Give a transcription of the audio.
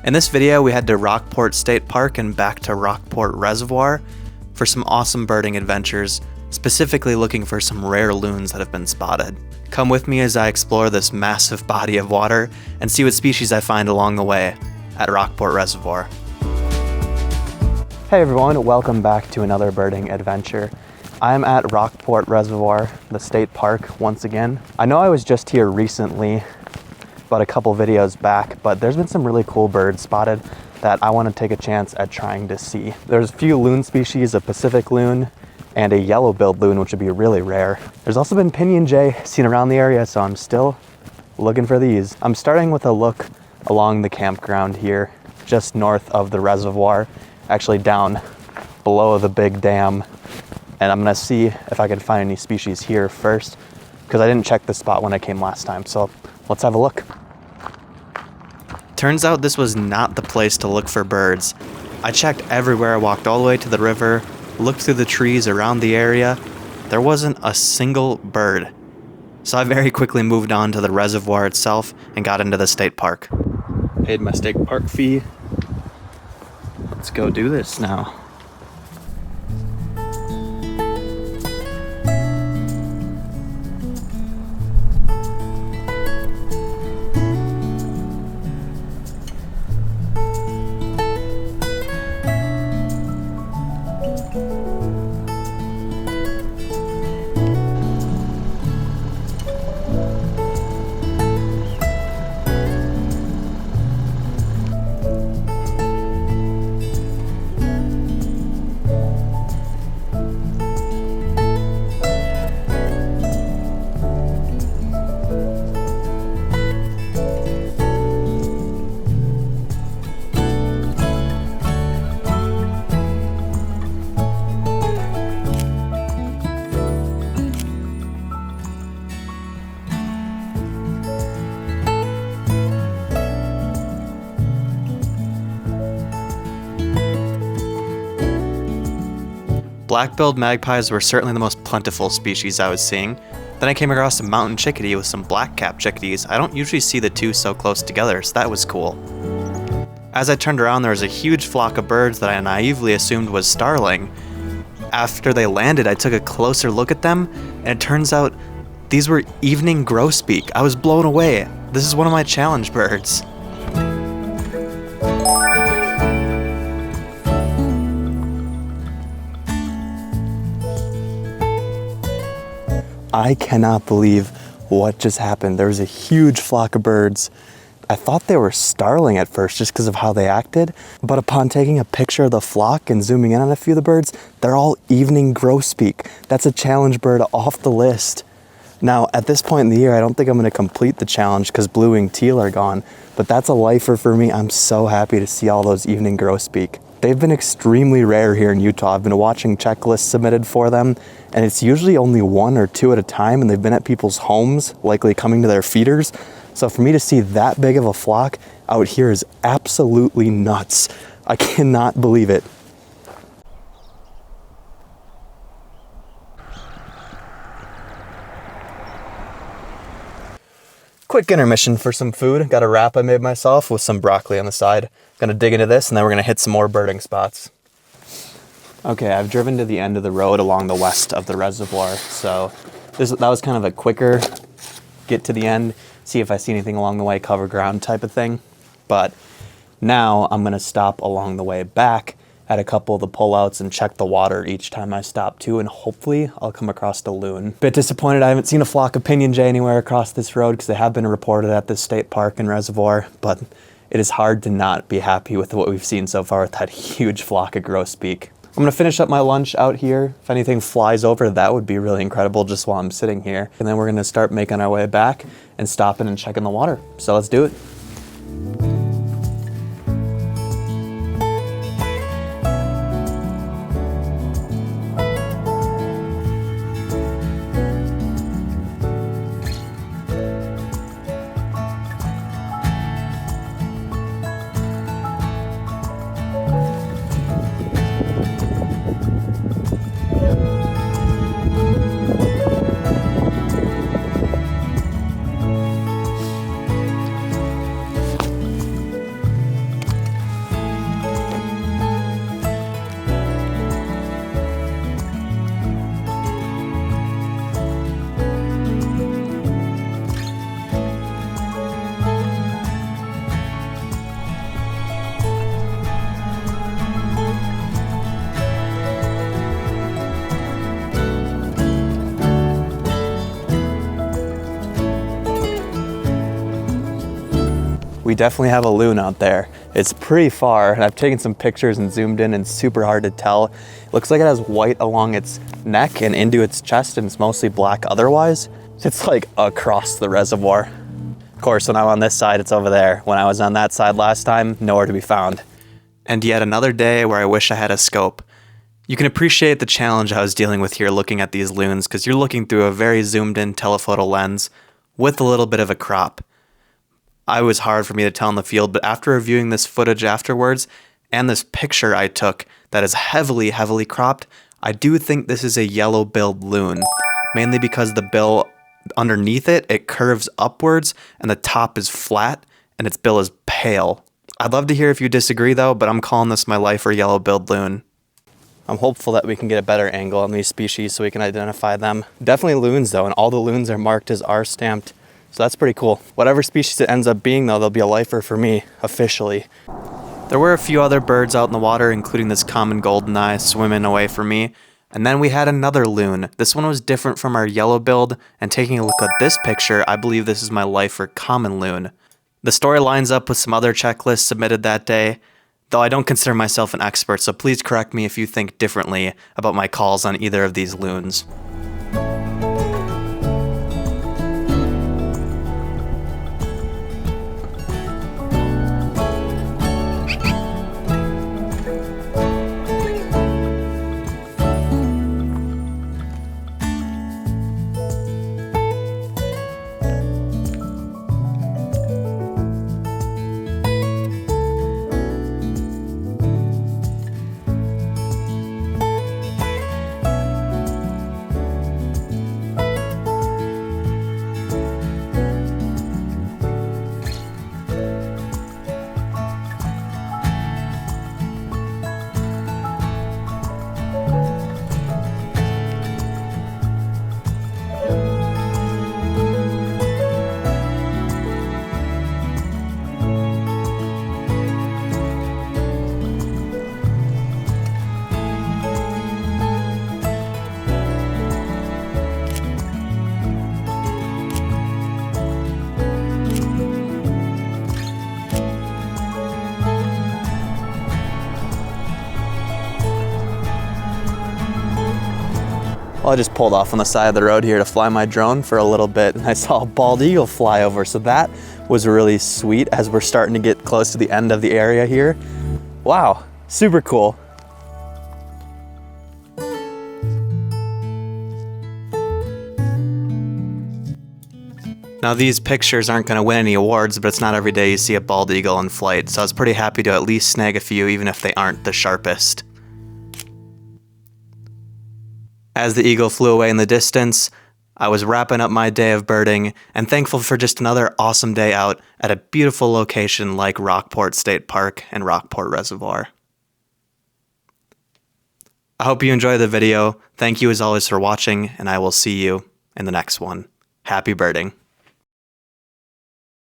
In this video, we head to Rockport State Park and back to Rockport Reservoir for some awesome birding adventures, specifically looking for some rare loons that have been spotted. Come with me as I explore this massive body of water and see what species I find along the way at Rockport Reservoir. Hey everyone, welcome back to another birding adventure. I'm at Rockport Reservoir, the state park, once again. I know I was just here recently, about a couple videos back, but there's been some really cool birds spotted that I want to take a chance at trying to see. There's a few loon species, a Pacific loon and a yellow-billed loon, which would be really rare. There's also been pinyon jay seen around the area, so I'm still looking for these. I'm starting with a look along the campground here, just north of the reservoir, actually down below the big dam. And I'm gonna see if I can find any species here first, because I didn't check the spot when I came last time, so let's have a look. Turns out this was not the place to look for birds. I checked everywhere. I walked all the way to the river, looked through the trees around the area. There wasn't a single bird. So I very quickly moved on to the reservoir itself and got into the state park. Paid my state park fee. Let's go do this now. Black-billed magpies were certainly the most plentiful species I was seeing. Then I came across a mountain chickadee with some black-capped chickadees. I don't usually see the two so close together, so that was cool. As I turned around, there was a huge flock of birds that I naively assumed was starling. After they landed, I took a closer look at them, and it turns out these were evening grosbeak. I was blown away. This is one of my challenge birds. I cannot believe what just happened. There was a huge flock of birds. I thought they were starling at first just because of how they acted, but upon taking a picture of the flock and zooming in on a few of the birds, they're all evening grosbeak. That's a challenge bird off the list. Now, at this point in the year, I don't think I'm going to complete the challenge because blue-winged teal are gone, but that's a lifer for me. I'm so happy to see all those evening grosbeak. They've been extremely rare here in Utah. I've been watching checklists submitted for them, and it's usually only one or two at a time, and they've been at people's homes, likely coming to their feeders. So for me to see that big of a flock out here is absolutely nuts. I cannot believe it. Quick intermission for some food. Got a wrap I made myself with some broccoli on the side. Gonna dig into this and then we're gonna hit some more birding spots. Okay, I've driven to the end of the road along the west of the reservoir. So that was kind of a quicker get to the end, see if I see anything along the way, cover ground type of thing. But now I'm gonna stop along the way back at a couple of the pullouts and check the water each time I stop too, and hopefully I'll come across a loon. Bit disappointed I haven't seen a flock of pinyon jay anywhere across this road because they have been reported at this state park and reservoir, but it is hard to not be happy with what we've seen so far with that huge flock of grosbeak. I'm gonna finish up my lunch out here. If anything flies over, that would be really incredible just while I'm sitting here. And then we're gonna start making our way back and stopping and checking the water. So let's do it. we definitely have a loon out there. It's pretty far, and I've taken some pictures and zoomed in, and it's super hard to tell. It looks like it has white along its neck and into its chest, and it's mostly black otherwise. It's like across the reservoir. Of course, when I'm on this side, it's over there. When I was on that side last time, nowhere to be found. And yet another day where I wish I had a scope. You can appreciate the challenge I was dealing with here looking at these loons, because you're looking through a very zoomed in telephoto lens with a little bit of a crop. It was hard for me to tell in the field, but after reviewing this footage afterwards and this picture I took that is heavily cropped, I do think this is a yellow-billed loon, mainly because the bill underneath it curves upwards and the top is flat and its bill is pale. I'd love to hear if you disagree though, but I'm calling this my lifer yellow-billed loon. I'm hopeful that we can get a better angle on these species so we can identify them. Definitely loons though, and all the loons are marked as R-stamped, so that's pretty cool. Whatever species it ends up being though, they'll be a lifer for me, officially. There were a few other birds out in the water, including this common goldeneye swimming away from me. And then we had another loon. This one was different from our yellow-billed, and taking a look at this picture, I believe this is my lifer common loon. The story lines up with some other checklists submitted that day, though I don't consider myself an expert, so please correct me if you think differently about my calls on either of these loons. Well, I just pulled off on the side of the road here to fly my drone for a little bit, and I saw a bald eagle fly over, so that was really sweet as we're starting to get close to the end of the area here. Wow, super cool. Now these pictures aren't going to win any awards, but it's not every day you see a bald eagle in flight, so I was pretty happy to at least snag a few even if they aren't the sharpest. As the eagle flew away in the distance, I was wrapping up my day of birding and thankful for just another awesome day out at a beautiful location like Rockport State Park and Rockport Reservoir. I hope you enjoyed the video. Thank you as always for watching, and I will see you in the next one. Happy birding.